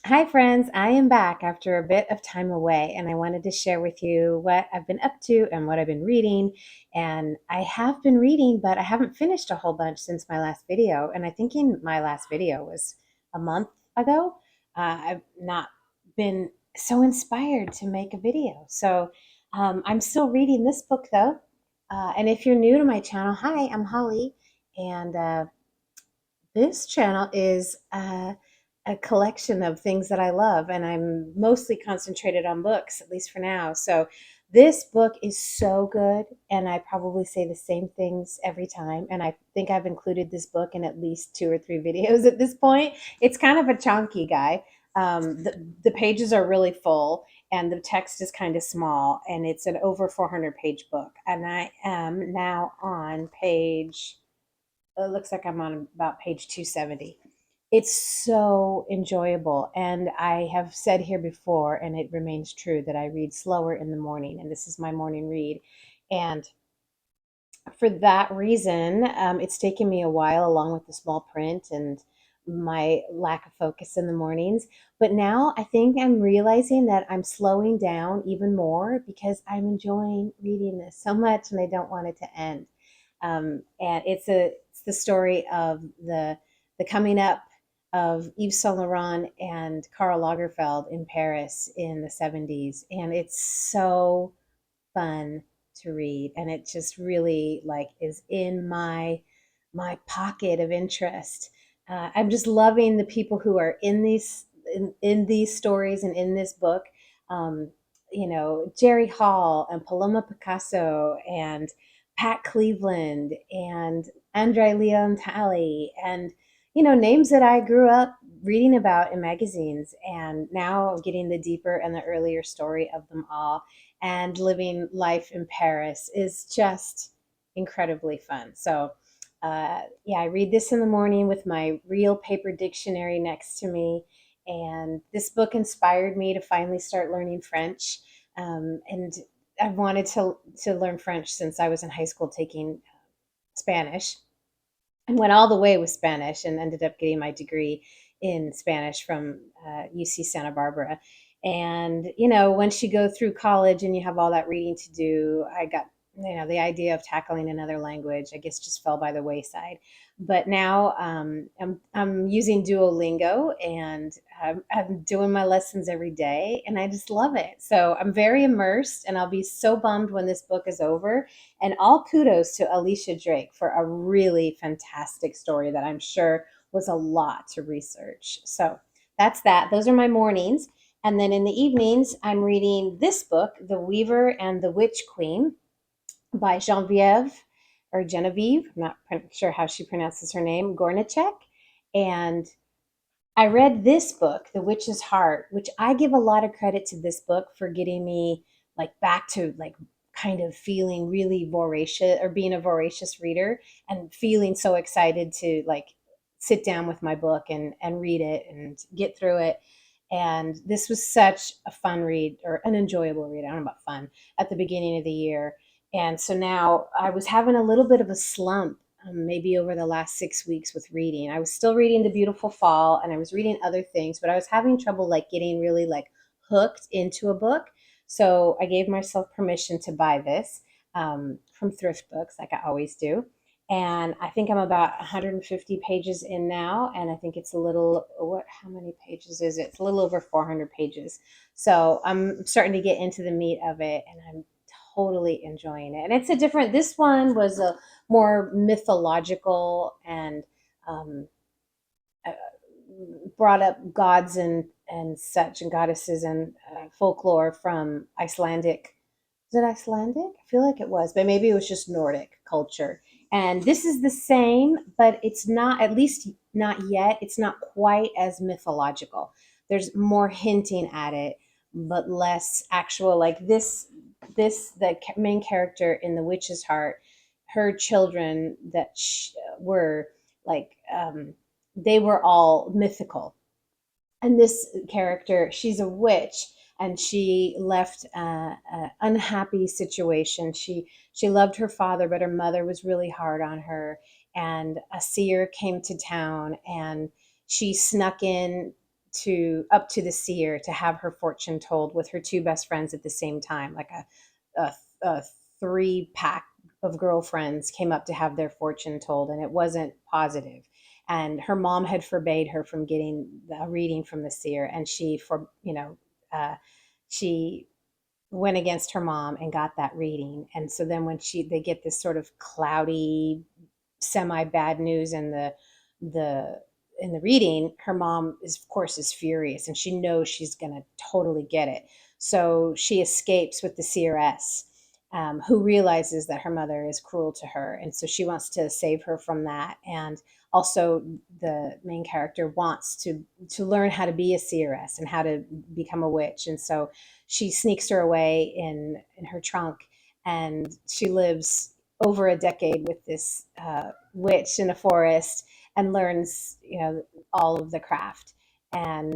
Hi, friends. I am back after a bit of time away, and I wanted to share with you what I've been up to and what I've been reading. And I have been reading, but I haven't finished a whole bunch since my last video. And I think in my last video was a month ago. I've not been so inspired to make a video. I'm still reading this book, though. And if you're new to my channel, hi, I'm Holly. And this channel is a collection of things that I love, and I'm mostly concentrated on books, at least for now. So this book is so good, and I probably say the same things every time. And I think I've included this book in at least two or three videos at this point. It's kind of a chunky guy. The pages are really full, and the text is kind of small, and it's an over 400 page book. And I am now on page it looks like I'm on about page 270. It's so enjoyable. And I have said here before, and it remains true, that I read slower in the morning, and this is my morning read. And for that reason, it's taken me a while, along with the small print and my lack of focus in the mornings. But now I think I'm realizing that I'm slowing down even more because I'm enjoying reading this so much and I don't want it to end. And it's the story of the coming up of Yves Saint Laurent and Karl Lagerfeld in Paris in the 70s, and it's so fun to read, and it just really like is in my pocket of interest. I'm just loving the people who are in these stories and in this book. Um, Jerry Hall and Paloma Picasso and Pat Cleveland and Andre Leon Talley and names that I grew up reading about in magazines, and now I'm getting the deeper and the earlier story of them all. And living life in Paris is just incredibly fun. Yeah, I read this in the morning with my real paper dictionary next to me. And this book inspired me to finally start learning French. And I've wanted to learn French since I was in high school taking Spanish, and went all the way with Spanish and ended up getting my degree in Spanish from UC Santa Barbara. And once you go through college and you have all that reading to do, I got the idea of tackling another language, I guess, just fell by the wayside. But now I'm using Duolingo, and I'm doing my lessons every day, and I just love it. So I'm very immersed, and I'll be so bummed when this book is over. And all kudos to Alicia Drake for a really fantastic story that I'm sure was a lot to research. So that's that. Those are my mornings. And then in the evenings, I'm reading this book, The Weaver and the Witch Queen by Genevieve, I'm not sure how she pronounces her name, Gornichek. And I read this book, The Witch's Heart, which I give a lot of credit to this book for getting me like back to like kind of feeling really voracious, or being a voracious reader and feeling so excited to like sit down with my book and read it and get through it. And this was such a fun read, or an enjoyable read. I don't know about fun, at the beginning of the year. And so now I was having a little bit of a slump, maybe over the last 6 weeks with reading. I was still reading The Beautiful Fall, and I was reading other things, but I was having trouble like getting really like hooked into a book. So I gave myself permission to buy this from thrift books, like I always do. And I think I'm about 150 pages in now, and I think it's a little, how many pages is it? It's a little over 400 pages. So I'm starting to get into the meat of it, and I'm totally enjoying it. And it's a different, this one was a more mythological and um, uh, brought up gods and such, and goddesses and folklore from Icelandic. Was it Icelandic? I feel like it was, but maybe it was just Nordic culture. And this is the same, but it's not, at least not yet, it's not quite as mythological. There's more hinting at it, but less actual. Like the main character in The Witch's Heart, her children were like, they were all mythical. And this character, she's a witch, and she left an unhappy situation. She loved her father, but her mother was really hard on her. And a seer came to town, and she snuck in to up to the seer to have her fortune told with her two best friends at the same time, like a three pack of girlfriends came up to have their fortune told, and it wasn't positive. And her mom had forbade her from getting a reading from the seer, and she went against her mom and got that reading. And so then when they get this sort of cloudy, semi bad news the in the reading, her mom is of course is furious, and she knows she's gonna totally get it. So she escapes with the CRS, who realizes that her mother is cruel to her, and so she wants to save her from that. And also, the main character wants to learn how to be a CRS and how to become a witch, and so she sneaks her away in her trunk, and she lives over a decade with this witch in a forest and learns, all of the craft. And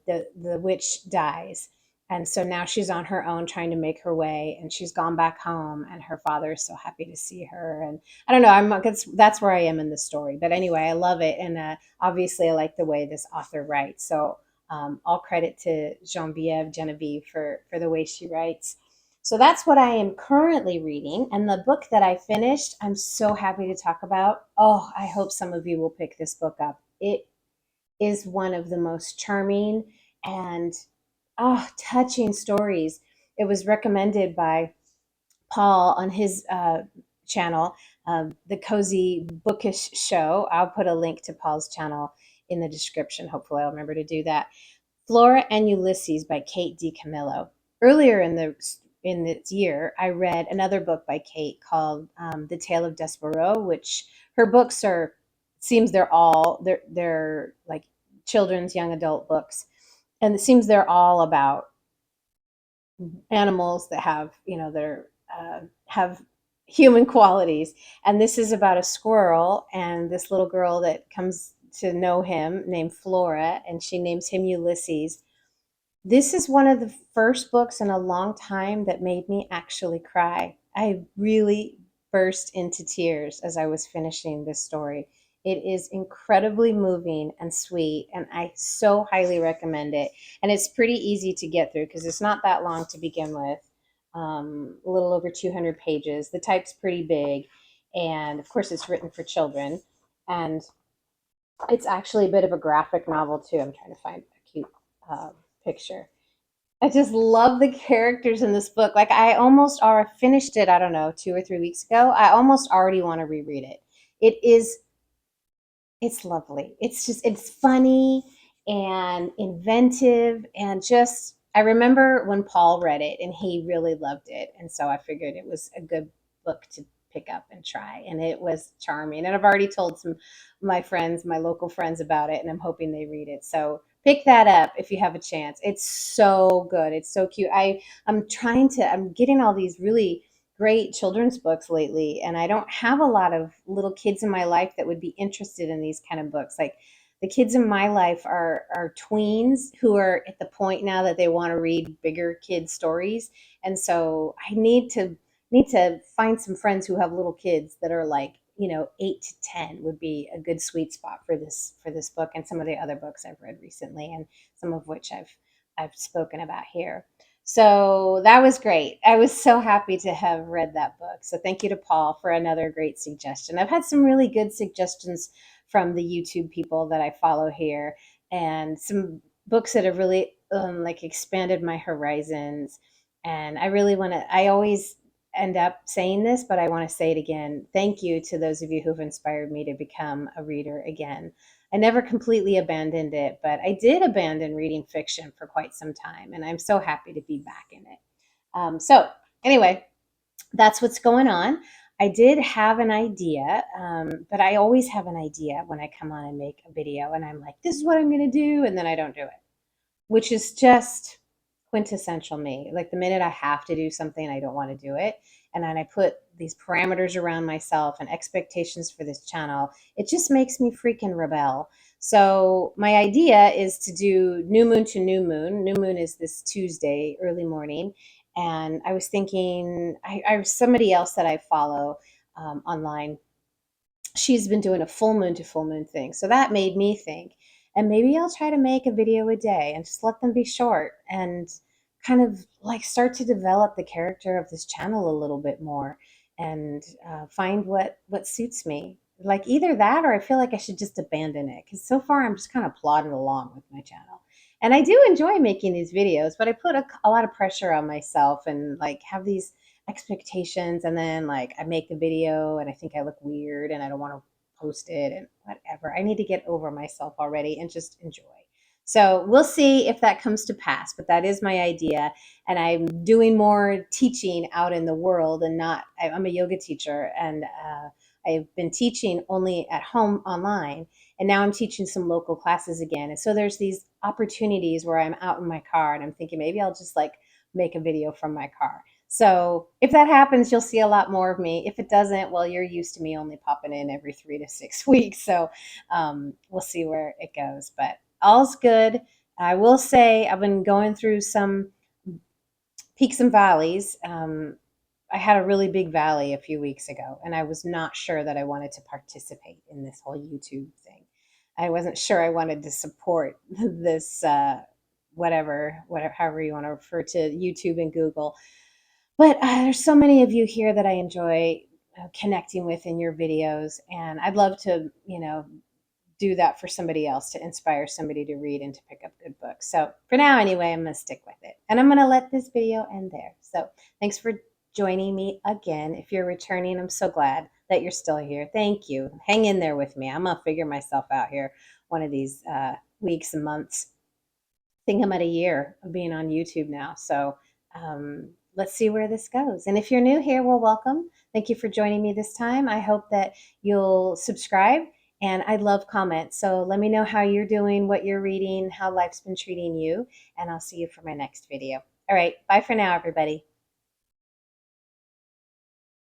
the witch dies, and so now she's on her own trying to make her way, and she's gone back home, and her father is so happy to see her. And I don't know, that's where I am in the story. But anyway, I love it, and obviously I like the way this author writes. So all credit to Genevieve for the way she writes. So that's what I am currently reading. And the book that I finished, I'm so happy to talk about. Oh, I hope some of you will pick this book up. It is one of the most charming and touching stories. It was recommended by Paul on his channel, The Cozy Bookish Show. I'll put a link to Paul's channel in the description. Hopefully, I'll remember to do that. Flora and Ulysses by Kate DiCamillo. Earlier in this year, I read another book by Kate called The Tale of Despereaux, which her books are seems they're like children's young adult books, and it seems they're all about animals that have human qualities. And this is about a squirrel and this little girl that comes to know him named Flora, and she names him Ulysses. This is one of the first books in a long time that made me actually cry. I really burst into tears as I was finishing this story. It is incredibly moving and sweet, and I so highly recommend it. And it's pretty easy to get through because it's not that long to begin with, a little over 200 pages. The type's pretty big, and of course, it's written for children. And it's actually a bit of a graphic novel, too. I'm trying to find a cute picture. I just love the characters in this book. Like I almost are finished it, I don't know, 2 or 3 weeks ago. I almost already want to reread it. It's lovely. It's funny and inventive, and just I remember when Paul read it and he really loved it. And so I figured it was a good book to pick up and try. And it was charming. And I've already told some of my friends, my local friends about it, and I'm hoping they read it. So pick that up if you have a chance. It's so good. It's so cute. I'm getting all these really great children's books lately, and I don't have a lot of little kids in my life that would be interested in these kind of books. Like the kids in my life are tweens who are at the point now that they want to read bigger kid stories. And so I need to find some friends who have little kids that are like, 8 to 10 would be a good sweet spot for this book and some of the other books I've read recently, and some of which I've spoken about here. So that was great. I was so happy to have read that book. So thank you to Paul for another great suggestion. I've had some really good suggestions from the YouTube people that I follow here, and some books that have really like expanded my horizons. And I always end up saying this, but I want to say it again. Thank you to those of you who've inspired me to become a reader again. I never completely abandoned it, but I did abandon reading fiction for quite some time, and I'm so happy to be back in it. So, anyway, that's what's going on. I did have an idea, but I always have an idea when I come on and make a video, and I'm like, this is what I'm going to do, and then I don't do it, which is just quintessential me. Like the minute I have to do something, I don't want to do it. And then I put these parameters around myself and expectations for this channel. It just makes me freaking rebel. So my idea is to do new moon to new moon. New moon is this Tuesday, early morning. And I was thinking, I somebody else that I follow online, she's been doing a full moon to full moon thing. So that made me think. And maybe I'll try to make a video a day and just let them be short and kind of like start to develop the character of this channel a little bit more and find what suits me. Like either that or I feel like I should just abandon it because so far I'm just kind of plodding along with my channel. And I do enjoy making these videos, but I put a lot of pressure on myself and like have these expectations. And then like I make the video and I think I look weird and I don't want to post it and whatever. I need to get over myself already and just enjoy. So we'll see if that comes to pass, but that is my idea. And I'm doing more teaching out in the world and not, I'm a yoga teacher and I've been teaching only at home online. And now I'm teaching some local classes again. And so there's these opportunities where I'm out in my car and I'm thinking maybe I'll just like make a video from my car. So if that happens, you'll see a lot more of me. If it doesn't, well, you're used to me only popping in every 3 to 6 weeks. So we'll see where it goes. But all's good. I will say I've been going through some peaks and valleys. I had a really big valley a few weeks ago, and I was not sure that I wanted to participate in this whole YouTube thing. I wasn't sure I wanted to support this, whatever, however you want to refer to YouTube and Google. But there's so many of you here that I enjoy connecting with in your videos, and I'd love to, do that for somebody else to inspire somebody to read and to pick up good books. So for now, anyway, I'm going to stick with it. And I'm going to let this video end there. So thanks for joining me again. If you're returning, I'm so glad that you're still here. Thank you. Hang in there with me. I'm going to figure myself out here one of these weeks and months. I think I'm at a year of being on YouTube now. So let's see where this goes. And if you're new here, well, welcome. Thank you for joining me this time. I hope that you'll subscribe and I love comments. So let me know how you're doing, what you're reading, how life's been treating you, and I'll see you for my next video. All right, bye for now, everybody.